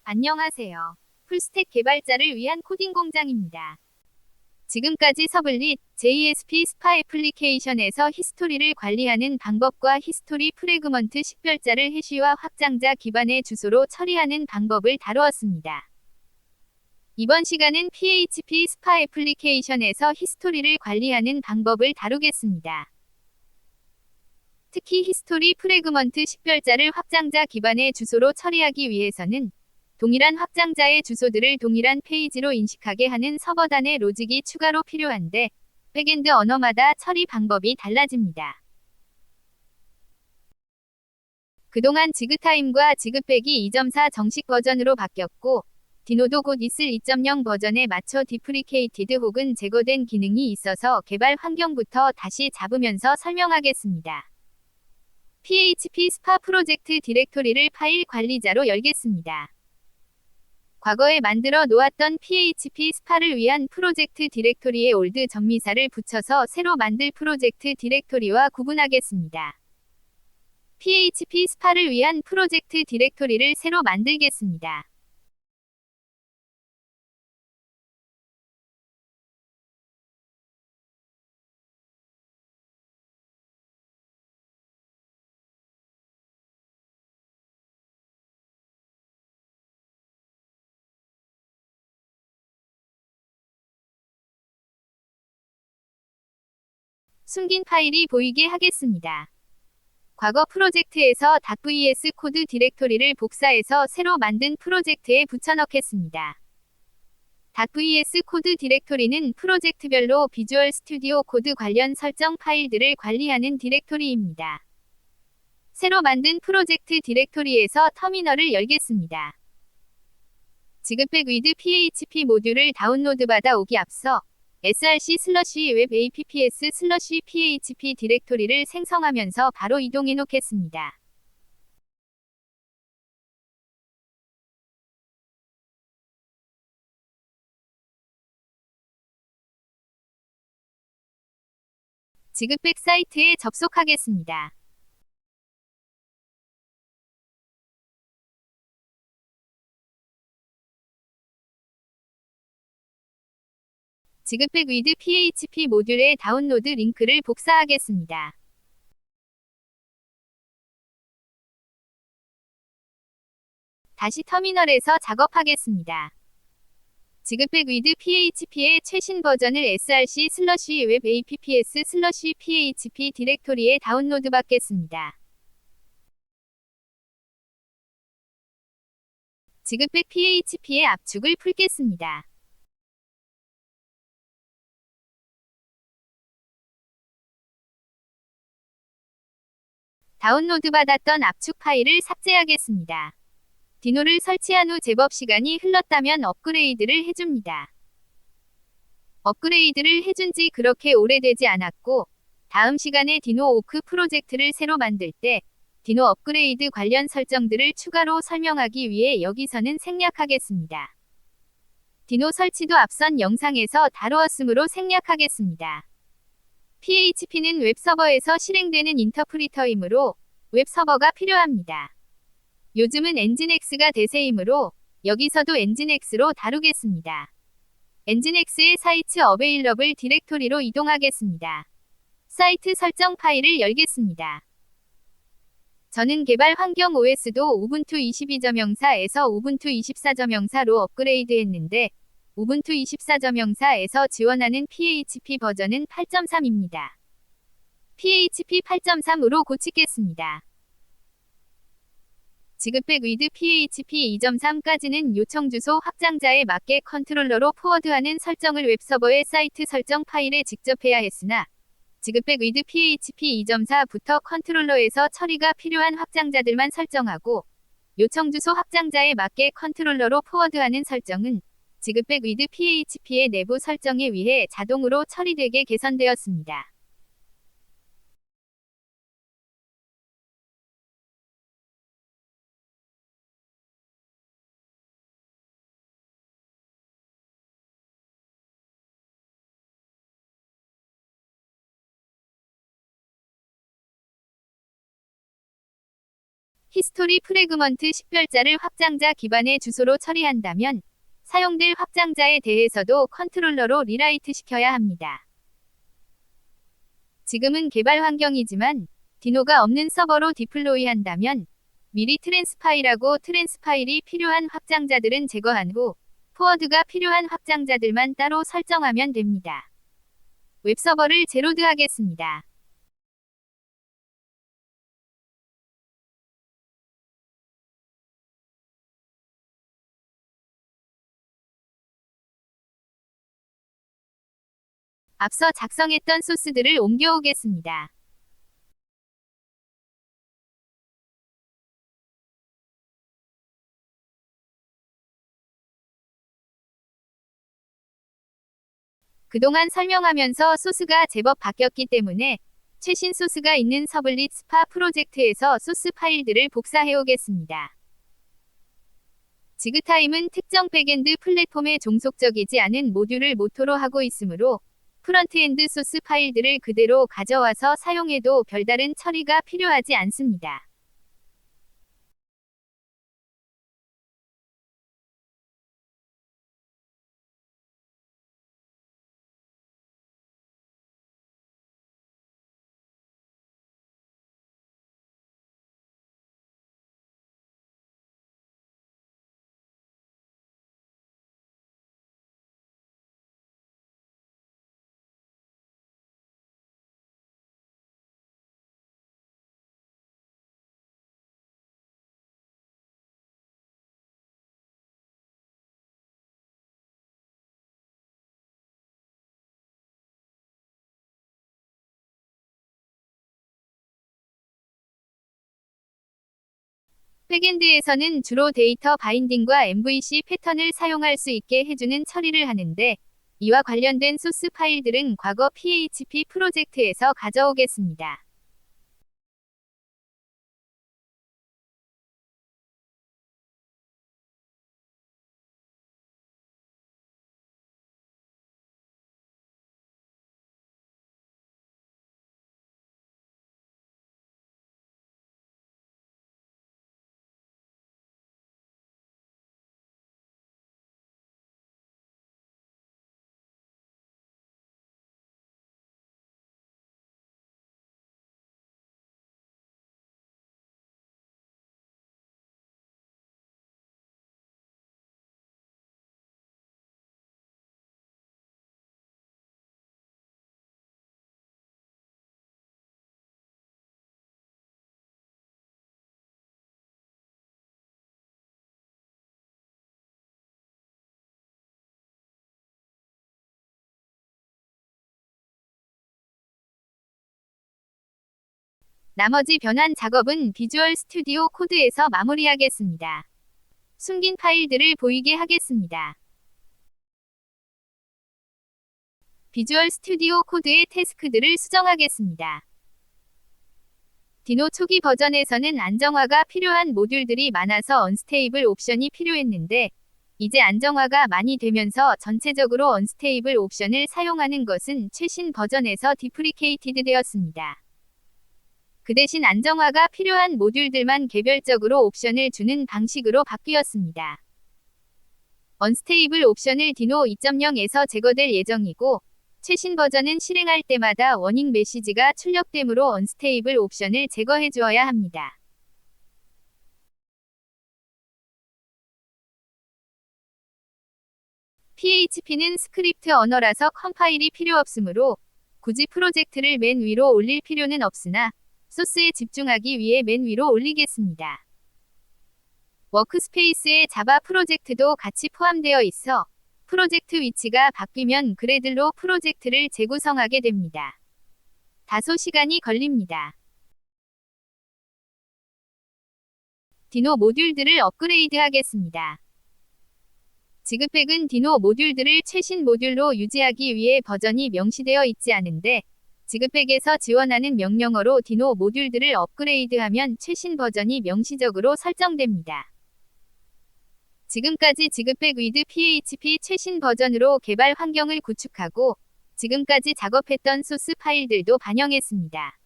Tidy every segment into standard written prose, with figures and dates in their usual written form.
안녕하세요. 풀스택 개발자를 위한 코딩 공장입니다. 지금까지 서블릿, JSP 스파 애플리케이션에서 히스토리를 관리하는 방법과 히스토리 프래그먼트 식별자를 해시와 확장자 기반의 주소로 처리하는 방법을 다루었습니다. 이번 시간은 PHP 스파 애플리케이션에서 히스토리를 관리하는 방법을 다루겠습니다. 특히 히스토리 프래그먼트 식별자를 확장자 기반의 주소로 처리하기 위해서는 동일한 확장자의 주소들을 동일한 페이지로 인식하게 하는 서버단의 로직이 추가로 필요한데 백엔드 언어마다 처리 방법이 달라집니다. 그동안 지그타임과 지그백이 2.4 정식 버전으로 바뀌었고 디노도 곧 있을 2.0 버전에 맞춰 디프리케이티드 혹은 제거된 기능이 있어서 개발 환경부터 다시 잡으면서 설명하겠습니다. PHP 스파 프로젝트 디렉토리를 파일 관리자로 열겠습니다. 과거에 만들어 놓았던 PHP 스파를 위한 프로젝트 디렉토리에 올드 정미사를 붙여서 새로 만들 프로젝트 디렉토리와 구분하겠습니다. PHP 스파를 위한 프로젝트 디렉토리를 새로 만들겠습니다. 숨긴 파일이 보이게 하겠습니다. 과거 프로젝트에서 .vs 코드 디렉토리를 복사해서 새로 만든 프로젝트에 붙여넣겠습니다. .vs 코드 디렉토리는 프로젝트별로 비주얼 스튜디오 코드 관련 설정 파일들을 관리하는 디렉토리입니다. 새로 만든 프로젝트 디렉토리에서 터미널을 열겠습니다. 지그백 위드 PHP 모듈을 다운로드받아 오기 앞서 src/web apps/php 디렉토리를 생성하면서 바로 이동해 놓겠습니다. 지그백 사이트에 접속하겠습니다. 지그백 위드 PHP 모듈의 다운로드 링크를 복사하겠습니다. 다시 터미널에서 작업하겠습니다. 지그백 위드 PHP의 최신 버전을 src/web apps/php 디렉토리에 다운로드 받겠습니다. 지그백 PHP의 압축을 풀겠습니다. 다운로드 받았던 압축 파일을 삭제하겠습니다. 디노를 설치한 후 제법 시간이 흘렀다면 업그레이드를 해줍니다. 업그레이드를 해준 지 그렇게 오래되지 않았고 다음 시간에 디노 오크 프로젝트를 새로 만들 때 디노 업그레이드 관련 설정들을 추가로 설명하기 위해 여기서는 생략하겠습니다. 디노 설치도 앞선 영상에서 다루었으므로 생략하겠습니다. PHP는 웹서버에서 실행되는 인터프리터이므로 웹서버가 필요합니다. 요즘은 엔진엑스가 대세이므로 여기서도 엔진엑스로 다루겠습니다. 엔진엑스의 사이트 어베일러블 디렉토리로 이동하겠습니다. 사이트 설정 파일을 열겠습니다. 저는 개발 환경 OS도 우분투 22.04에서 우분투 24.04로 업그레이드했는데 우분투 24.04에서 지원하는 PHP 버전은 8.3입니다. PHP 8.3으로 고치겠습니다. 지그백 위드 PHP 2.3까지는 요청 주소 확장자에 맞게 컨트롤러로 포워드하는 설정을 웹서버의 사이트 설정 파일에 직접 해야 했으나 지그백 위드 PHP 2.4부터 컨트롤러에서 처리가 필요한 확장자들만 설정하고 요청 주소 확장자에 맞게 컨트롤러로 포워드하는 설정은 지그백 위드 PHP의 내부 설정에 의해 자동으로 처리되게 개선되었습니다. 히스토리 프래그먼트 식별자를 확장자 기반의 주소로 처리한다면 사용될 확장자에 대해서도 컨트롤러로 리라이트 시켜야 합니다. 지금은 개발 환경이지만 디노가 없는 서버로 디플로이한다면 미리 트랜스파일이 필요한 확장자들은 제거한 후 포워드가 필요한 확장자들만 따로 설정하면 됩니다. 웹서버를 재로드하겠습니다. 앞서 작성했던 소스들을 옮겨오겠습니다. 그동안 설명하면서 소스가 제법 바뀌었기 때문에 최신 소스가 있는 서블릿 스파 프로젝트에서 소스 파일들을 복사해오겠습니다. 지그타임은 특정 백엔드 플랫폼에 종속적이지 않은 모듈을 모토로 하고 있으므로 프런트엔드 소스 파일들을 그대로 가져와서 사용해도 별다른 처리가 필요하지 않습니다. 백엔드에서는 주로 데이터 바인딩과 MVC 패턴을 사용할 수 있게 해주는 처리를 하는데 이와 관련된 소스 파일들은 과거 PHP 프로젝트에서 가져오겠습니다. 나머지 변환 작업은 비주얼 스튜디오 코드에서 마무리하겠습니다. 숨긴 파일들을 보이게 하겠습니다. 비주얼 스튜디오 코드의 태스크들을 수정하겠습니다. 디노 초기 버전에서는 안정화가 필요한 모듈들이 많아서 언스테이블 옵션이 필요했는데 이제 안정화가 많이 되면서 전체적으로 언스테이블 옵션을 사용하는 것은 최신 버전에서 디프리케이티드 되었습니다. 그 대신 안정화가 필요한 모듈들만 개별적으로 옵션을 주는 방식으로 바뀌었습니다. 언스테이블 옵션을 디노 2.0에서 제거될 예정이고 최신 버전은 실행할 때마다 워닝 메시지가 출력되므로 언스테이블 옵션을 제거해 주어야 합니다. PHP는 스크립트 언어라서 컴파일이 필요 없으므로 굳이 프로젝트를 맨 위로 올릴 필요는 없으나 소스에 집중하기 위해 맨 위로 올리겠습니다. 워크스페이스에 자바 프로젝트도 같이 포함되어 있어 프로젝트 위치가 바뀌면 그래들로 프로젝트를 재구성하게 됩니다. 다소 시간이 걸립니다. 디노 모듈들을 업그레이드하겠습니다. 지그팩은 디노 모듈들을 최신 모듈로 유지하기 위해 버전이 명시되어 있지 않은데 지그팩에서 지원하는 명령어로 디노 모듈들을 업그레이드하면 최신 버전이 명시적으로 설정됩니다. 지금까지 지그팩 위드 PHP 최신 버전으로 개발 환경을 구축하고 지금까지 작업했던 소스 파일들도 반영했습니다.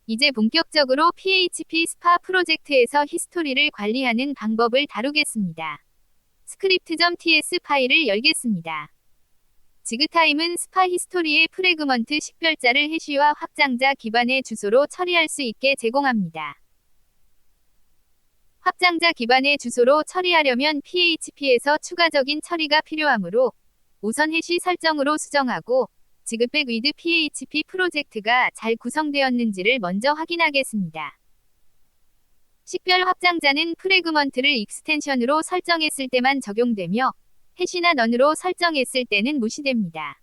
이제 본격적으로 PHP 스파 프로젝트에서 히스토리를 관리하는 방법을 다루겠습니다. script.ts 파일을 열겠습니다. 지그타임은 스파 히스토리의 프래그먼트 식별자를 해시와 확장자 기반의 주소로 처리할 수 있게 제공합니다. 확장자 기반의 주소로 처리하려면 PHP에서 추가적인 처리가 필요하므로 우선 해시 설정으로 수정하고 지그백 위드 PHP 프로젝트가 잘 구성되었는지를 먼저 확인하겠습니다. 식별 확장자는 프래그먼트를 익스텐션으로 설정했을 때만 적용되며 해시나 넌으로 설정했을 때는 무시됩니다.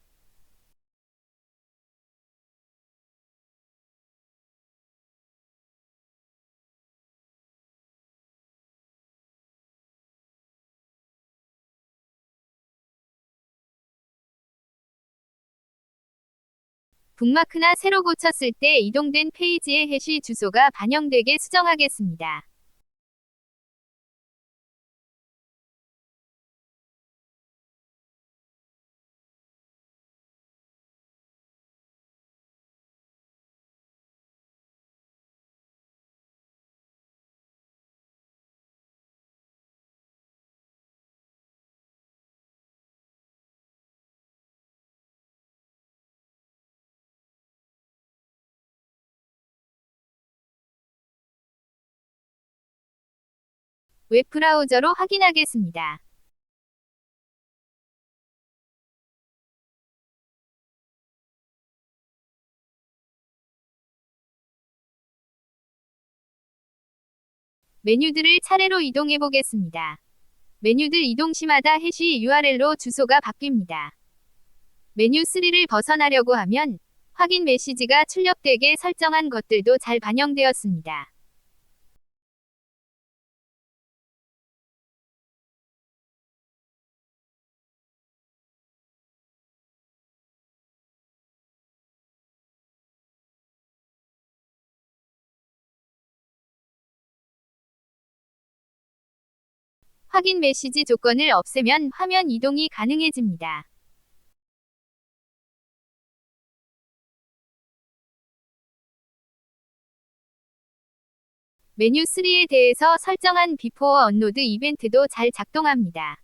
북마크나 새로 고쳤을 때 이동된 페이지의 해시 주소가 반영되게 수정하겠습니다. 웹브라우저로 확인하겠습니다. 메뉴들을 차례로 이동해 보겠습니다. 메뉴들 이동 시마다 해시 URL로 주소가 바뀝니다. 메뉴 3를 벗어나려고 하면 확인 메시지가 출력되게 설정한 것들도 잘 반영되었습니다. 확인 메시지 조건을 없애면 화면 이동이 가능해집니다. 메뉴 3에 대해서 설정한 비포어 업로드 이벤트도 잘 작동합니다.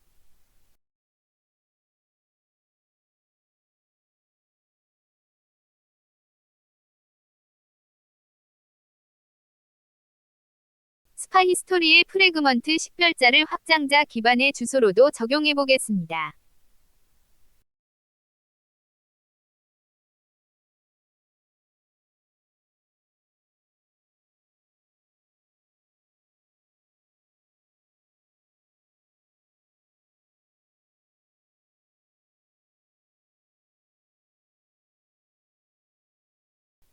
스파 히스토리의 프래그먼트 식별자를 확장자 기반의 주소로도 적용해 보겠습니다.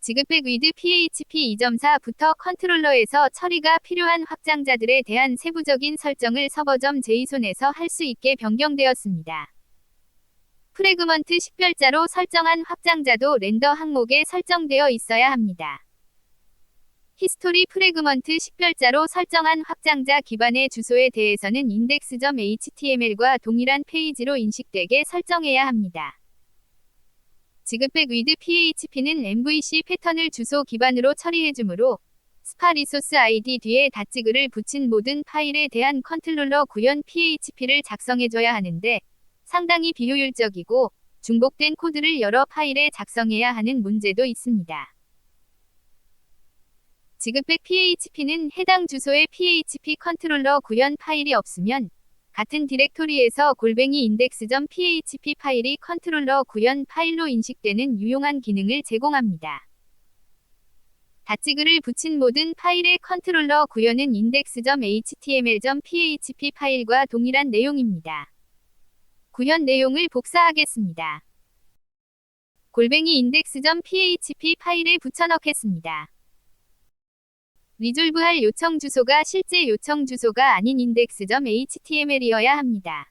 지그백 위드 PHP 2.4부터 컨트롤러에서 처리가 필요한 확장자들에 대한 세부적인 설정을 서버.json에서 할 수 있게 변경되었습니다. 프래그먼트 식별자로 설정한 확장자도 렌더 항목에 설정되어 있어야 합니다. 히스토리 프래그먼트 식별자로 설정한 확장자 기반의 주소에 대해서는 index.html과 동일한 페이지로 인식되게 설정해야 합니다. 지그백 위드 PHP는 MVC 패턴을 주소 기반으로 처리해주므로 스파 리소스 ID 뒤에 닷지그를 붙인 모든 파일에 대한 컨트롤러 구현 PHP를 작성해줘야 하는데 상당히 비효율적이고 중복된 코드를 여러 파일에 작성해야 하는 문제도 있습니다. 지그백 PHP는 해당 주소에 PHP 컨트롤러 구현 파일이 없으면 같은 디렉토리에서 index.php 파일이 컨트롤러 구현 파일로 인식되는 유용한 기능을 제공합니다. 닷지그를 붙인 모든 파일의 컨트롤러 구현은 index.html.php 파일과 동일한 내용입니다. 구현 내용을 복사하겠습니다. index.php 파일에 붙여넣겠습니다. 리졸브할 요청 주소가 실제 요청 주소가 아닌 index.html이어야 합니다.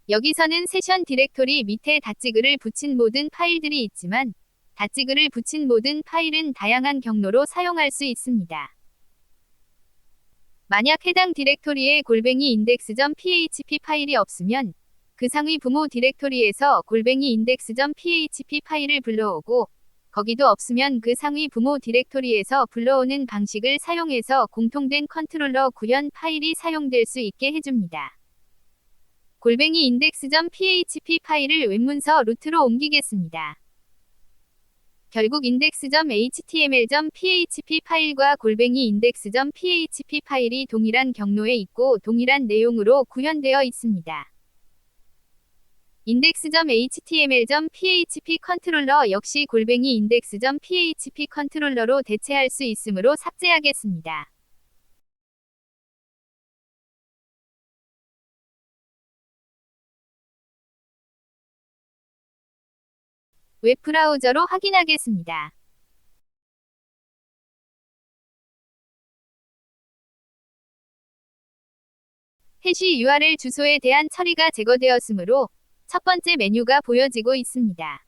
여기서는 세션 디렉토리 밑에 닷지그를 붙인 모든 파일들이 있지만 닷지그를 붙인 모든 파일은 다양한 경로로 사용할 수 있습니다. 만약 해당 디렉토리에 인덱스.php 파일이 없으면 그 상위 부모 디렉토리에서 인덱스.php 파일을 불러오고 거기도 없으면 그 상위 부모 디렉토리에서 불러오는 방식을 사용해서 공통된 컨트롤러 구현 파일이 사용될 수 있게 해줍니다. index.php 파일을 웹문서 루트로 옮기겠습니다. 결국 index.html.php 파일과 index.php 파일이 동일한 경로에 있고 동일한 내용으로 구현되어 있습니다. index.html.php 컨트롤러 역시 index.php 컨트롤러로 대체할 수 있으므로 삭제하겠습니다. 웹브라우저로 확인하겠습니다. 해시 URL 주소에 대한 처리가 제거되었으므로 첫 번째 메뉴가 보여지고 있습니다.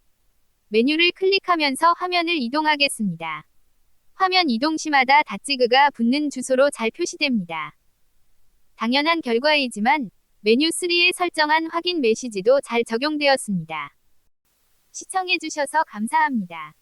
메뉴를 클릭하면서 화면을 이동하겠습니다. 화면 이동 시마다 닷지그가 붙는 주소로 잘 표시됩니다. 당연한 결과이지만 메뉴 3에 설정한 확인 메시지도 잘 적용되었습니다. 시청해주셔서 감사합니다.